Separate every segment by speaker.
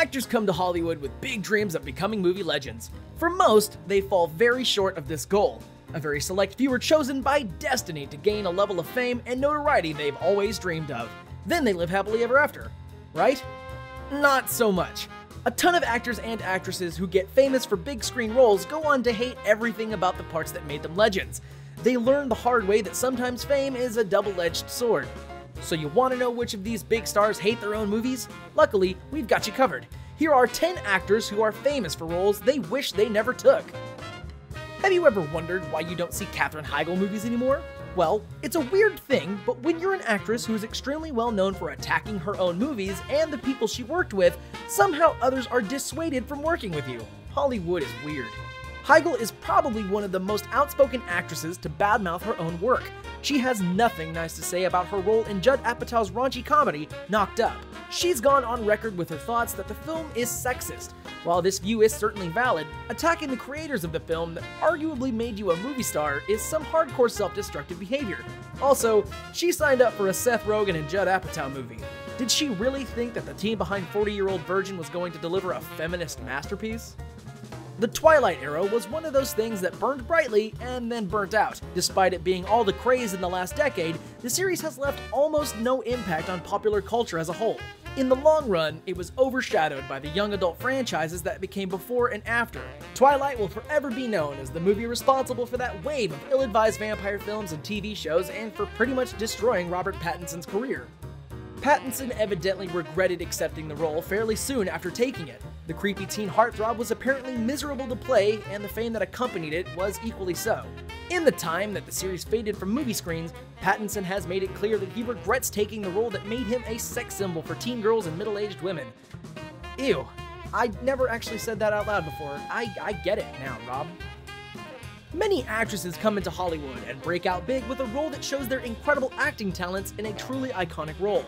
Speaker 1: Actors come to Hollywood with big dreams of becoming movie legends. For most, they fall very short of this goal. A very select few are chosen by destiny to gain a level of fame and notoriety they've always dreamed of. Then they live happily ever after. Right? Not so much. A ton of actors and actresses who get famous for big screen roles go on to hate everything about the parts that made them legends. They learn the hard way that sometimes fame is a double-edged sword. So you want to know which of these big stars hate their own movies? Luckily, we've got you covered. Here are 10 actors who are famous for roles they wish they never took. Have you ever wondered why you don't see Katherine Heigl movies anymore? Well, it's a weird thing, but when you're an actress who is extremely well known for attacking her own movies and the people she worked with, somehow others are dissuaded from working with you. Hollywood is weird. Heigl is probably one of the most outspoken actresses to badmouth her own work. She has nothing nice to say about her role in Judd Apatow's raunchy comedy, Knocked Up. She's gone on record with her thoughts that the film is sexist. While this view is certainly valid, attacking the creators of the film that arguably made you a movie star is some hardcore self-destructive behavior. Also, she signed up for a Seth Rogen and Judd Apatow movie. Did she really think that the team behind 40-Year-Old Virgin was going to deliver a feminist masterpiece? The Twilight era was one of those things that burned brightly and then burnt out. Despite it being all the craze in the last decade, the series has left almost no impact on popular culture as a whole. In the long run, it was overshadowed by the young adult franchises that became before and after. Twilight will forever be known as the movie responsible for that wave of ill-advised vampire films and TV shows and for pretty much destroying Robert Pattinson's career. Pattinson evidently regretted accepting the role fairly soon after taking it. The creepy teen heartthrob was apparently miserable to play, and the fame that accompanied it was equally so. In the time that the series faded from movie screens, Pattinson has made it clear that he regrets taking the role that made him a sex symbol for teen girls and middle-aged women. Ew. I never actually said that out loud before. I get it now, Rob. Many actresses come into Hollywood and break out big with a role that shows their incredible acting talents in a truly iconic role.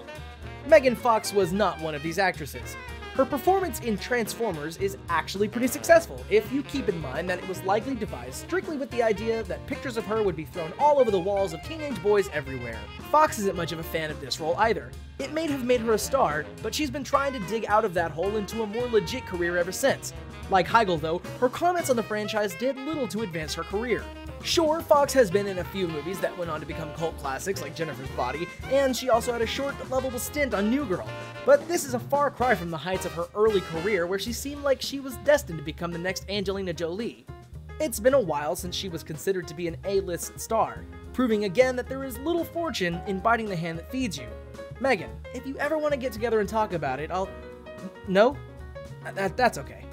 Speaker 1: Megan Fox was not one of these actresses. Her performance in Transformers is actually pretty successful, if you keep in mind that it was likely devised strictly with the idea that pictures of her would be thrown all over the walls of teenage boys everywhere. Fox isn't much of a fan of this role either. It may have made her a star, but she's been trying to dig out of that hole into a more legit career ever since. Like Heigl though, her comments on the franchise did little to advance her career. Sure, Fox has been in a few movies that went on to become cult classics like Jennifer's Body, and she also had a short but lovable stint on New Girl, but this is a far cry from the heights of her early career where she seemed like she was destined to become the next Angelina Jolie. It's been a while since she was considered to be an A-list star, proving again that there is little fortune in biting the hand that feeds you. Megan, if you ever want to get together and talk about it, No? That's okay.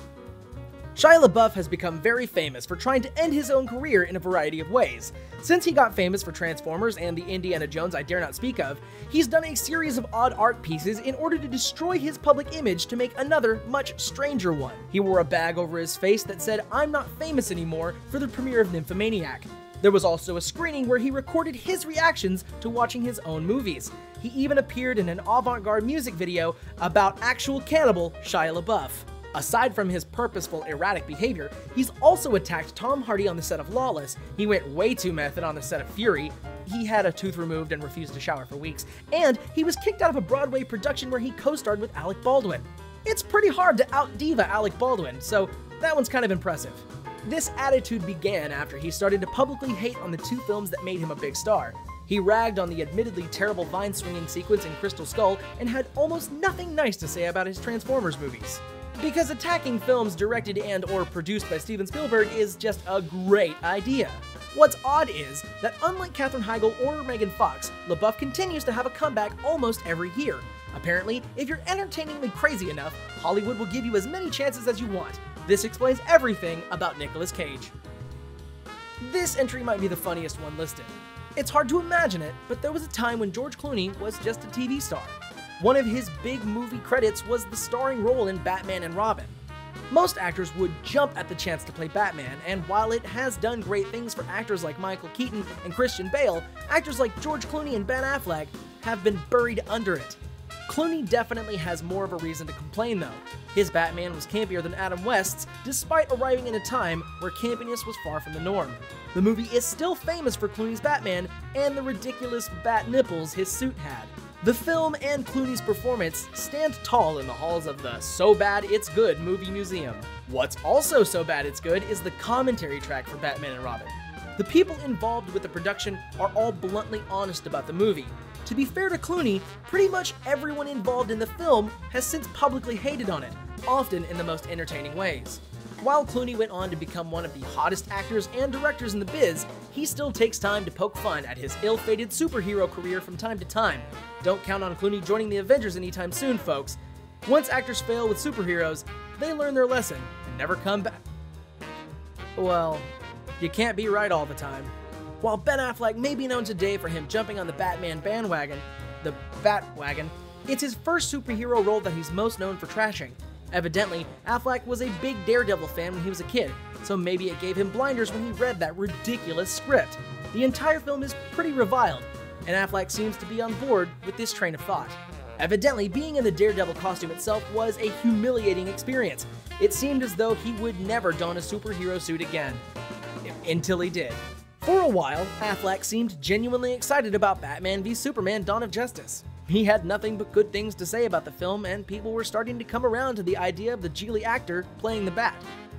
Speaker 1: Shia LaBeouf has become very famous for trying to end his own career in a variety of ways. Since he got famous for Transformers and the Indiana Jones I Dare Not Speak Of, he's done a series of odd art pieces in order to destroy his public image to make another, much stranger one. He wore a bag over his face that said, "I'm not famous anymore," for the premiere of Nymphomaniac. There was also a screening where he recorded his reactions to watching his own movies. He even appeared in an avant-garde music video about actual cannibal Shia LaBeouf. Aside from his purposeful, erratic behavior, he's also attacked Tom Hardy on the set of Lawless, he went way too method on the set of Fury, he had a tooth removed and refused to shower for weeks, and he was kicked out of a Broadway production where he co-starred with Alec Baldwin. It's pretty hard to out-diva Alec Baldwin, so that one's kind of impressive. This attitude began after he started to publicly hate on the two films that made him a big star. He ragged on the admittedly terrible vine-swinging sequence in Crystal Skull and had almost nothing nice to say about his Transformers movies. Because attacking films directed and or produced by Steven Spielberg is just a great idea. What's odd is that unlike Katherine Heigl or Megan Fox, LaBeouf continues to have a comeback almost every year. Apparently, if you're entertainingly crazy enough, Hollywood will give you as many chances as you want. This explains everything about Nicolas Cage. This entry might be the funniest one listed. It's hard to imagine it, but there was a time when George Clooney was just a TV star. One of his big movie credits was the starring role in Batman and Robin. Most actors would jump at the chance to play Batman, and while it has done great things for actors like Michael Keaton and Christian Bale, actors like George Clooney and Ben Affleck have been buried under it. Clooney definitely has more of a reason to complain though. His Batman was campier than Adam West's, despite arriving in a time where campiness was far from the norm. The movie is still famous for Clooney's Batman and the ridiculous bat nipples his suit had. The film and Clooney's performance stand tall in the halls of the So Bad It's Good movie museum. What's also so bad it's good is the commentary track for Batman and Robin. The people involved with the production are all bluntly honest about the movie. To be fair to Clooney, pretty much everyone involved in the film has since publicly hated on it, often in the most entertaining ways. While Clooney went on to become one of the hottest actors and directors in the biz, he still takes time to poke fun at his ill-fated superhero career from time to time. Don't count on Clooney joining the Avengers anytime soon, folks. Once actors fail with superheroes, they learn their lesson and never come back. Well, you can't be right all the time. While Ben Affleck may be known today for him jumping on the Batman bandwagon, the Batwagon, it's his first superhero role that he's most known for trashing. Evidently, Affleck was a big Daredevil fan when he was a kid, so maybe it gave him blinders when he read that ridiculous script. The entire film is pretty reviled, and Affleck seems to be on board with this train of thought. Evidently, being in the Daredevil costume itself was a humiliating experience. It seemed as though he would never don a superhero suit again. Until he did. For a while, Affleck seemed genuinely excited about Batman v Superman: Dawn of Justice. He had nothing but good things to say about the film, and people were starting to come around to the idea of the Geely actor playing the Bat.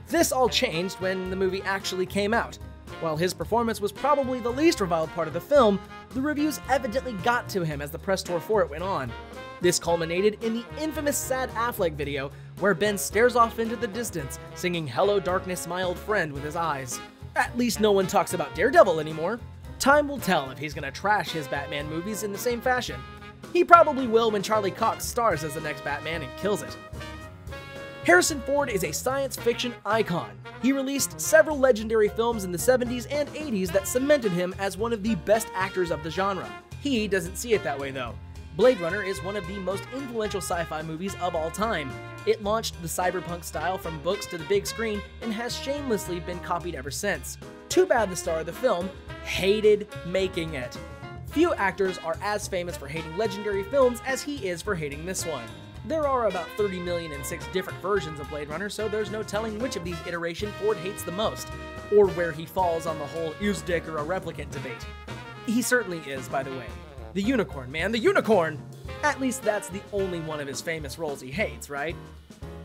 Speaker 1: This all changed when the movie actually came out. While his performance was probably the least reviled part of the film, the reviews evidently got to him as the press tour for it went on. This culminated in the infamous Sad Affleck video, where Ben stares off into the distance, singing "Hello Darkness, my old friend" with his eyes. At least no one talks about Daredevil anymore. Time will tell if he's gonna trash his Batman movies in the same fashion. He probably will when Charlie Cox stars as the next Batman and kills it. Harrison Ford is a science fiction icon. He released several legendary films in the 70s and 80s that cemented him as one of the best actors of the genre. He doesn't see it that way though. Blade Runner is one of the most influential sci-fi movies of all time. It launched the cyberpunk style from books to the big screen and has shamelessly been copied ever since. Too bad the star of the film hated making it. Few actors are as famous for hating legendary films as he is for hating this one. There are about 30,006,006 different versions of Blade Runner, so there's no telling which of these iterations Ford hates the most, or where he falls on the whole is Deckard a replicant debate. He certainly is, by the way. The unicorn, man, the unicorn! At least that's the only one of his famous roles he hates, right?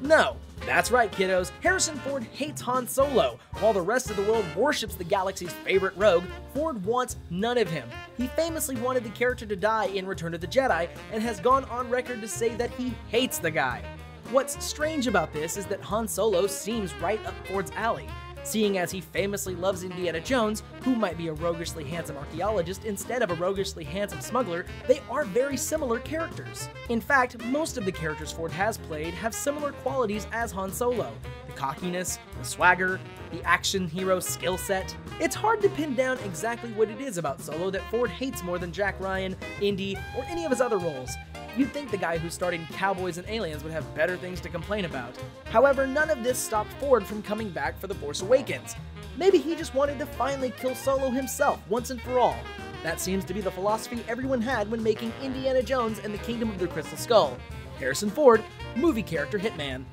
Speaker 1: No, that's right, kiddos. Harrison Ford hates Han Solo. While the rest of the world worships the galaxy's favorite rogue, Ford wants none of him. He famously wanted the character to die in Return of the Jedi, and has gone on record to say that he hates the guy. What's strange about this is that Han Solo seems right up Ford's alley. Seeing as he famously loves Indiana Jones, who might be a roguishly handsome archaeologist instead of a roguishly handsome smuggler, they are very similar characters. In fact, most of the characters Ford has played have similar qualities as Han Solo. The cockiness, the swagger, the action hero skill set. It's hard to pin down exactly what it is about Solo that Ford hates more than Jack Ryan, Indy, or any of his other roles. You'd think the guy who starred in Cowboys and Aliens would have better things to complain about. However, none of this stopped Ford from coming back for The Force Awakens. Maybe he just wanted to finally kill Solo himself once and for all. That seems to be the philosophy everyone had when making Indiana Jones and the Kingdom of the Crystal Skull. Harrison Ford, movie character hitman.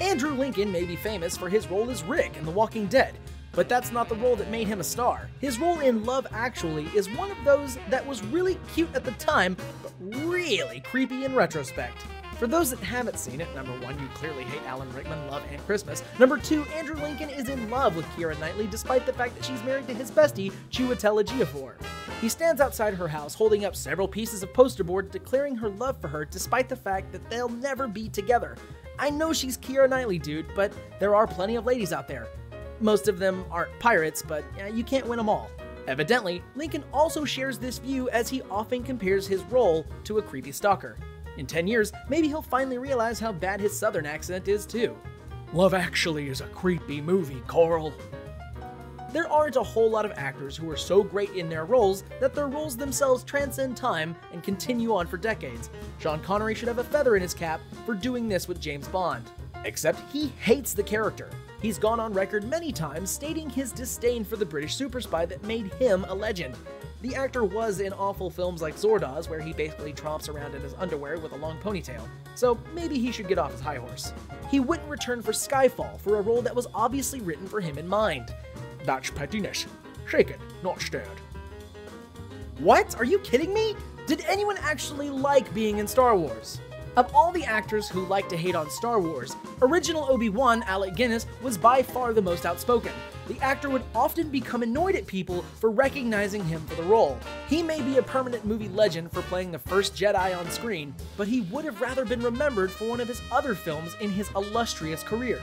Speaker 1: Andrew Lincoln may be famous for his role as Rick in The Walking Dead, but that's not the role that made him a star. His role in Love Actually is one of those that was really cute at the time, but really creepy in retrospect. For those that haven't seen it, number 1, you clearly hate Alan Rickman, Love and Christmas. Number 2, Andrew Lincoln is in love with Keira Knightley despite the fact that she's married to his bestie, Chiwetel Ejiofor. He stands outside her house holding up several pieces of poster board declaring her love for her despite the fact that they'll never be together. I know she's Keira Knightley, dude, but there are plenty of ladies out there. Most of them aren't pirates, but you can't win them all. Evidently, Lincoln also shares this view as he often compares his role to a creepy stalker. In 10 years, maybe he'll finally realize how bad his southern accent is too. Love Actually is a creepy movie, Coral. There aren't a whole lot of actors who are so great in their roles that their roles themselves transcend time and continue on for decades. Sean Connery should have a feather in his cap for doing this with James Bond. Except he hates the character. He's gone on record many times stating his disdain for the British super spy that made him a legend. The actor was in awful films like Zordoz, where he basically tromps around in his underwear with a long ponytail, so maybe he should get off his high horse. He wouldn't return for Skyfall for a role that was obviously written for him in mind. That's pettiness. Shaken, not stirred. What? Are you kidding me? Did anyone actually like being in Star Wars? Of all the actors who like to hate on Star Wars, original Obi-Wan Alec Guinness was by far the most outspoken. The actor would often become annoyed at people for recognizing him for the role. He may be a permanent movie legend for playing the first Jedi on screen, but he would have rather been remembered for one of his other films in his illustrious career.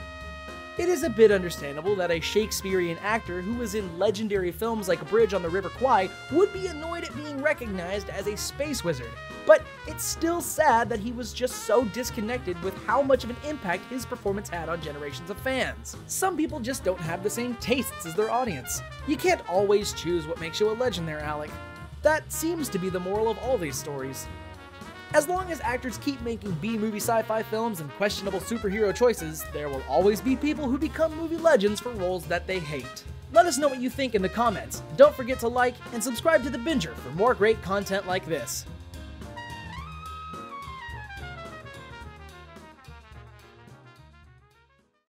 Speaker 1: It is a bit understandable that a Shakespearean actor who was in legendary films like Bridge on the River Kwai would be annoyed at being recognized as a space wizard, but it's still sad that he was just so disconnected with how much of an impact his performance had on generations of fans. Some people just don't have the same tastes as their audience. You can't always choose what makes you a legend there, Alec. That seems to be the moral of all these stories. As long as actors keep making B-movie sci-fi films and questionable superhero choices, there will always be people who become movie legends for roles that they hate. Let us know what you think in the comments. Don't forget to like and subscribe to The Binger for more great content like this.